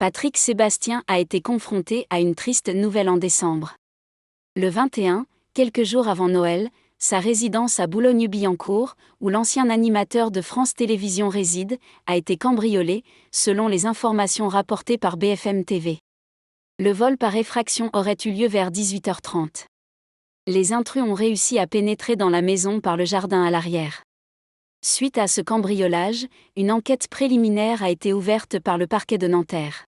Patrick Sébastien a été confronté à une triste nouvelle en décembre. Le 21, quelques jours avant Noël, sa résidence à Boulogne-Billancourt, où l'ancien animateur de France Télévisions réside, a été cambriolée, selon les informations rapportées par BFM TV. Le vol par effraction aurait eu lieu vers 18h30. Les intrus ont réussi à pénétrer dans la maison par le jardin à l'arrière. Suite à ce cambriolage, une enquête préliminaire a été ouverte par le parquet de Nanterre.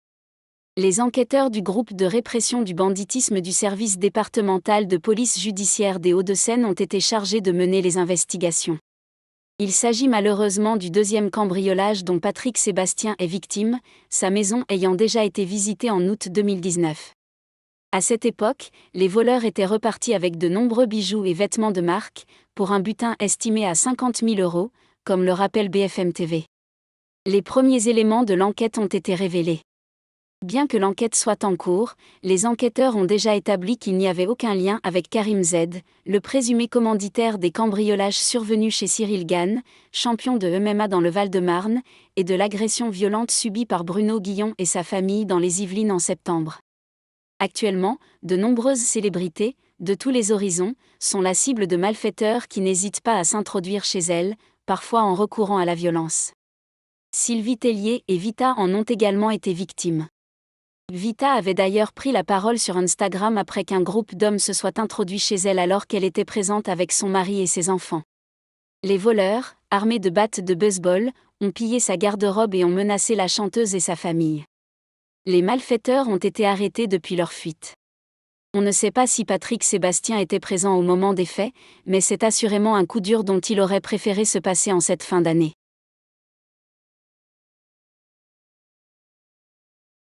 Les enquêteurs du groupe de répression du banditisme du service départemental de police judiciaire des Hauts-de-Seine ont été chargés de mener les investigations. Il s'agit malheureusement du deuxième cambriolage dont Patrick Sébastien est victime, sa maison ayant déjà été visitée en août 2019. À cette époque, les voleurs étaient repartis avec de nombreux bijoux et vêtements de marque, pour un butin estimé à 50 000 €, comme le rappelle BFM TV. Les premiers éléments de l'enquête ont été révélés. Bien que l'enquête soit en cours, les enquêteurs ont déjà établi qu'il n'y avait aucun lien avec Karim Z, le présumé commanditaire des cambriolages survenus chez Cyril Gann, champion de MMA dans le Val-de-Marne, et de l'agression violente subie par Bruno Guillon et sa famille dans les Yvelines en septembre. Actuellement, de nombreuses célébrités, de tous les horizons, sont la cible de malfaiteurs qui n'hésitent pas à s'introduire chez elles, parfois en recourant à la violence. Sylvie Tellier et Vita en ont également été victimes. Vita avait d'ailleurs pris la parole sur Instagram après qu'un groupe d'hommes se soit introduit chez elle alors qu'elle était présente avec son mari et ses enfants. Les voleurs, armés de battes de baseball, ont pillé sa garde-robe et ont menacé la chanteuse et sa famille. Les malfaiteurs ont été arrêtés depuis leur fuite. On ne sait pas si Patrick Sébastien était présent au moment des faits, mais c'est assurément un coup dur dont il aurait préféré se passer en cette fin d'année.